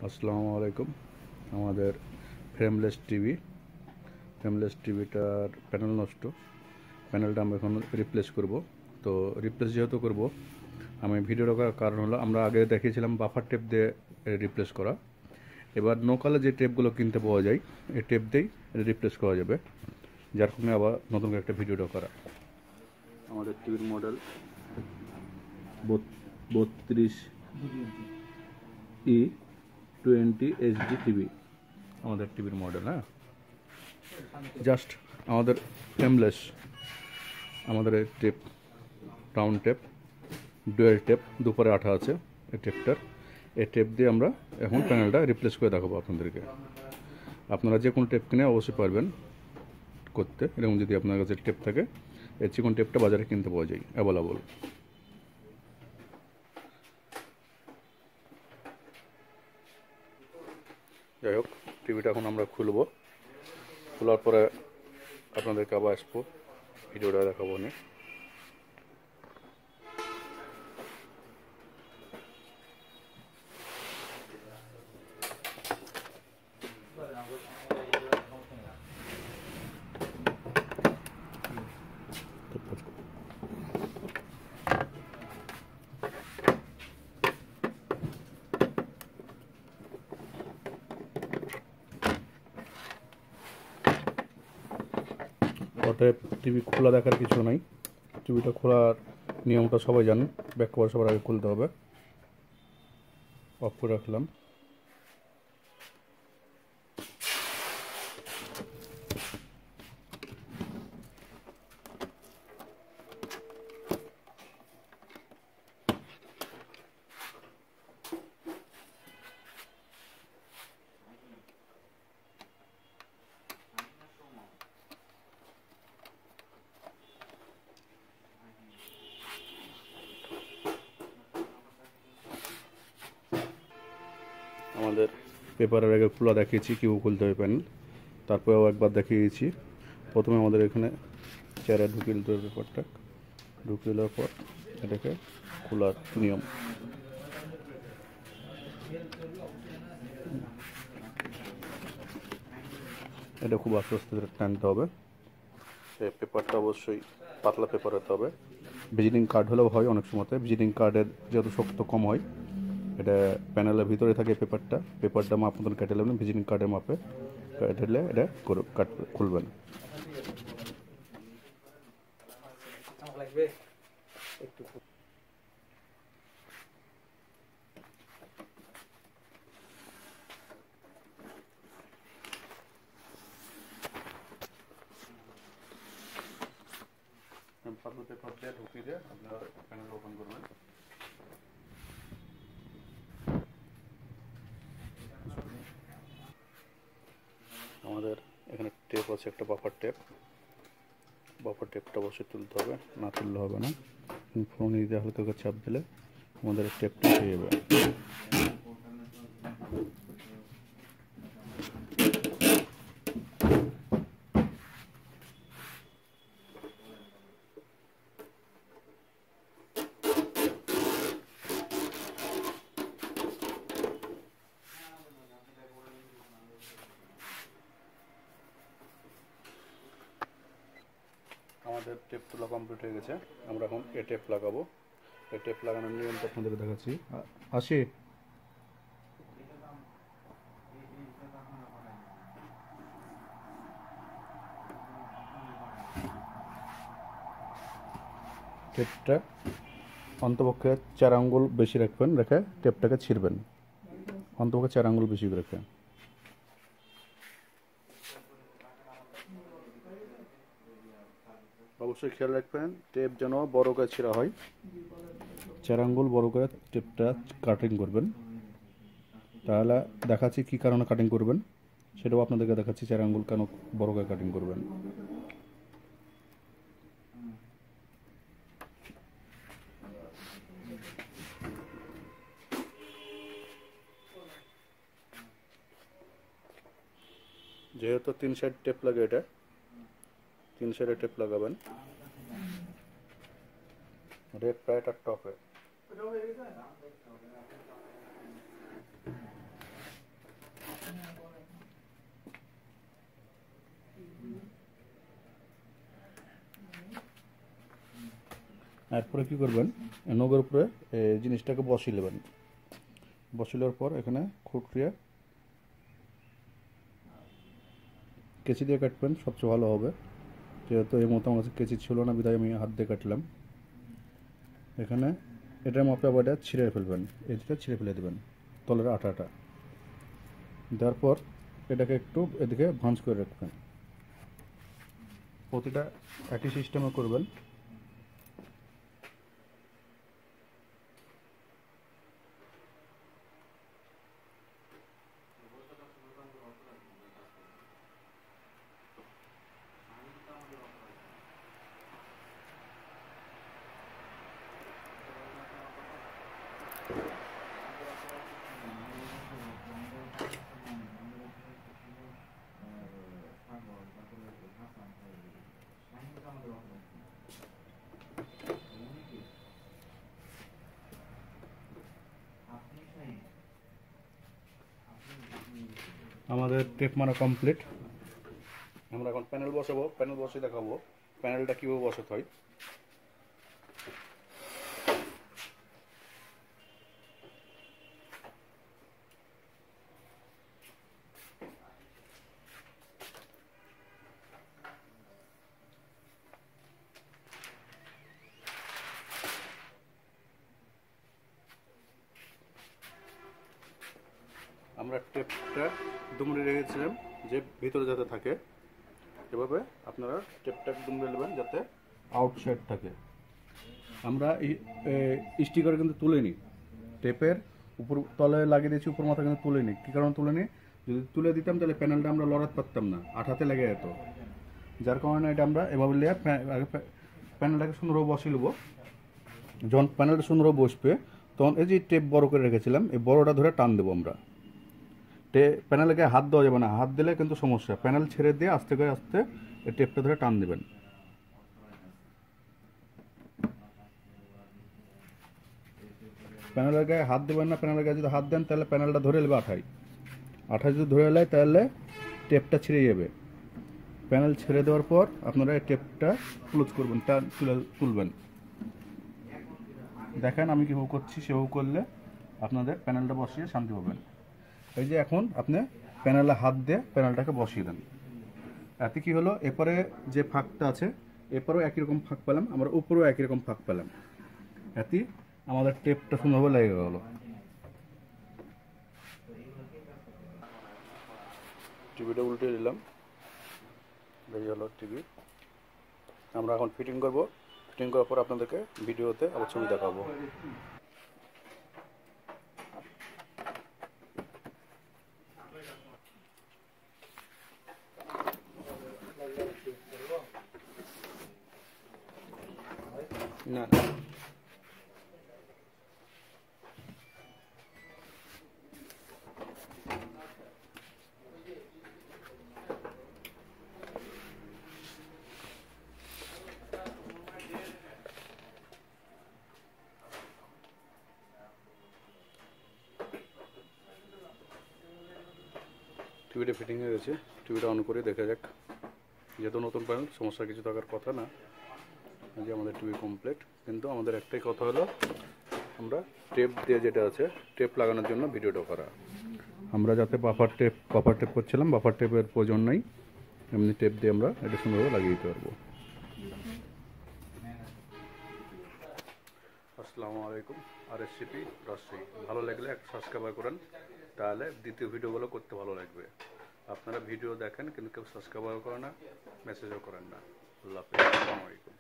আসসালামু আলাইকুম। আমাদের ফ্রেমলেস টিভিটার প্যানেল নষ্ট। প্যানেলটা আমরা এখন রিপ্লেস করব। তো রিপ্লেস যেহেতু করব, আমি ভিডিওটা করার কারণ হলো আমরা আগে দেখিয়েছিলাম বাফার টেপ দিয়ে রিপ্লেস করা। এবার নোকালে যে টেপগুলো কিনতে পাওয়া যায়, এই টেপ দিয়েই রিপ্লেস করা যাবে, যার কারণে আবার নতুন করে একটা ভিডিওটা করা। আমাদের টিভির মডেল 32E20 HD টিভি, আমাদের টিভির মডেল। হ্যাঁ, জাস্ট আমাদের ফ্রেমলেস, আমাদের এই tape, round tape, dual tape, দুপারে আঠা আছে এই টেপটার। এই টেপ দিয়ে আমরা এখন প্যানেলটা রিপ্লেস করে দেখাবো আপনাদেরকে। আপনারা যে কোনো টেপ কিনে অবশ্যই পারবেন করতে, এরকম যদি আপনার কাছে টেপ থাকে। এই চিকন টেপটা বাজারে কিনতে পাওয়া যায়, অ্যাভেলেবল। যাই হোক, টিভিটা এখন আমরা খুলবো। খোলার পরে আপনাদেরকে আবার আসবো, ভিডিওটা দেখাবো নি। অতএব টিভি খোলা দেখার কিছু নাই। টিভিটা খোলার নিয়মটা সবাই জানেন, ব্যাক কভার সবার আগে খুলতে হবে। অফ করে রাখলাম। আমাদের পেপারের আগে খোলা দেখিয়েছি কীভাবে খুলতে হবে প্যানেল, তারপরেও একবার দেখিয়েছি। প্রথমে আমাদের এখানে চেয়ারে ঢুকিয়ে দিতে হবে পেপারটা, ঢুকিয়ে দেওয়ার পর এটাকে খোলার নিয়ম। এটা খুব আস্তে আস্তে টানতে হবে। এই পেপারটা অবশ্যই পাতলা পেপার হতে হবে। ভিজিটিং কার্ড হলেও হয় অনেক সময়তে। ভিজিটিং কার্ডের যেহেতু শক্ত কম হয়, এটা প্যানেলের ভিতরে থাকে পেপারটা মাপ মতন কেটে নেবেন, ভিজিটিং কার্ডের মাপে কেটে এটা খুলবেন। পাতলা পেপার দিয়ে ঢুকিয়ে দিয়ে আপনারা প্যানেল ওপেন করবেন। আমাদের এখানে টেপ আছে, একটা বাফার টেপটা অবশ্যই তুলতে হবে, না তুললে হবে না। ফোন দিয়ে হালকা করে চাপ দিলে আমাদের টেপটা হয়ে যাবে। আমাদের টেপ তোলা কমপ্লিট হয়ে গেছে। আমরা এখন এ টেপ লাগাবো। এই টেপ লাগানোর নিয়মটা আপনাদের দেখাচ্ছি। আসি, টেপটা অন্তপক্ষে 4 আঙ্গুল বেশি রাখবেন, রেখে টেপটাকে ছিঁড়বেন। অন্তপক্ষে 4 আঙ্গুল বেশি রেখে। অবশ্যই খেয়াল রাখবেন টেপ যেন বড় করে ছেঁড়া হয়। 4 আঙ্গুল বড় করে টেপটা কাটিং করবেন। তাহলে দেখাচ্ছি কী কারণে কাটিং করবেন, সেটাও আপনাদেরকে দেখাচ্ছি 4 আঙ্গুল কেন বড় করে কাটিং করবেন। যেহেতু 3 সাইড টেপ লাগে, এটা 3 সাইডে টেপ লাগাবেন, রেড প্রাইট আর টপে। এরপরে কী করবেন, নগের উপরে এই জিনিসটাকে বসিয়ে নেবেন। বসিয়ে নেওয়ার পর এখানে খুঁটিয়ে কেচি দিয়ে কাটবেন, সবচেয়ে ভালো হবে। যেহেতু এই মতো আমার কাছে কেচি ছিল না, বিধায় আমি হাত দিয়ে কাটলাম। এখানে এটার মাপে আবার এটা ছিঁড়ে ফেলবেন, এদিকে ছিঁড়ে ফেলে দেবেন তলের আটাটা। দেওয়ার পর এটাকে একটু এদিকে ভাঁজ করে রাখবেন। প্রতিটা একই সিস্টেমে করবেন। আমাদের টেপ মারা কমপ্লিট। আমরা এখন প্যানেল বসাবো, প্যানেল বসে দেখাবো প্যানেলটা কীভাবে বসাতে হয়। আমরা টেপটা দুমড়ে রেখেছিলাম যে ভিতরে যাতে থাকে, এভাবে আপনারা টেপটা দুমড়ে নেবেন যাতে আউটসাইড থাকে। আমরা স্টিকার কিন্তু তুলে নিই, টেপের উপর তলে লাগিয়ে দিয়েছি, উপর মাথা কিন্তু তুলে নিই। কী কারণে তুলে নিই, যদি তুলে দিতাম তাহলে প্যানেলটা আমরা লড়াতে পারতাম না, আঠাতে লেগে যেত। যার কারণে এটা আমরা এভাবে নিয়ে প্যানেলটাকে সুন্দরভাবে বসিয়ে নেবো। যখন প্যানেলটা সুন্দরভাবে বসবে তখন এই যে টেপ বড় করে রেখেছিলাম, এই বড়টা ধরে টান দেবো আমরা। প্যানেলে গায়ে হাত দেওয়া যাবে না, হাত দিলে কিন্তু সমস্যা। প্যানেল ছেড়ে দিয়ে আস্তে করে আস্তে এই টেপটা ধরে টান দেবেন। প্যানেলের গায়ে হাত দেবেন না, প্যানেলের গায়ে যদি হাত দেন তাহলে প্যানেলটা ধরে নেবে আঠায় যদি ধরে নেয় তাহলে টেপটা ছিঁড়ে যাবে। প্যানেল ছেড়ে দেওয়ার পর আপনারা এই টেপটা ক্লোজ করবেন, তুলবেন। দেখেন আমি কীভাবে করছি, সেভাবে করলে আপনাদের প্যানেলটা বসিয়ে শান্তি পাবেন। এই যে এখন আপনি প্যানেলে হাত দিয়ে প্যানেলটাকে বসিয়ে দেন। এতে কী হলো, এরপরে যে ফাঁকটা আছে এরপরেও একই রকম ফাঁক পেলাম, আমরা উপরেও একই রকম ফাঁক পেলাম। এতে আমাদের টেপটা সুন্দরভাবে লেগে গেল। টিভিটা উল্টে দিলাম, এই হলো টিভি। আমরা এখন ফিটিং করব। ফিটিং করার পর আপনাদেরকে ভিডিওতে আবার ছবি দেখাবো। না টিভিটা ফিটিং হয়ে গেছে, টিভিটা অন করে দেখা যাক। যেহেতু নতুন প্যানেল সমস্যা কিছু থাকার কথা না, যে আমাদের টিভি কমপ্লিট। কিন্তু আমাদের একটাই কথা হলো, আমরা টেপ দিয়ে যেটা আছে টেপ লাগানোর জন্য ভিডিওটা করা। আমরা যাতে বাফার টেপ করছিলাম, বাফার টেপের প্রয়োজন নাই, এমনি টেপ দিয়ে আমরা এটা সুন্দরভাবে লাগিয়ে দিতে পারবো। আসসালামু আলাইকুম, RSCP রাজশাহী। ভালো লাগলে একটা সাবস্ক্রাইব করেন, তাহলে দ্বিতীয় ভিডিওগুলো করতে ভালো লাগবে। আপনারা ভিডিও দেখেন কিন্তু কেউ সাবস্ক্রাইব করে না, মেসেজও করেন না। আল্লাহ হাফেজ, আসসালামু আলাইকুম।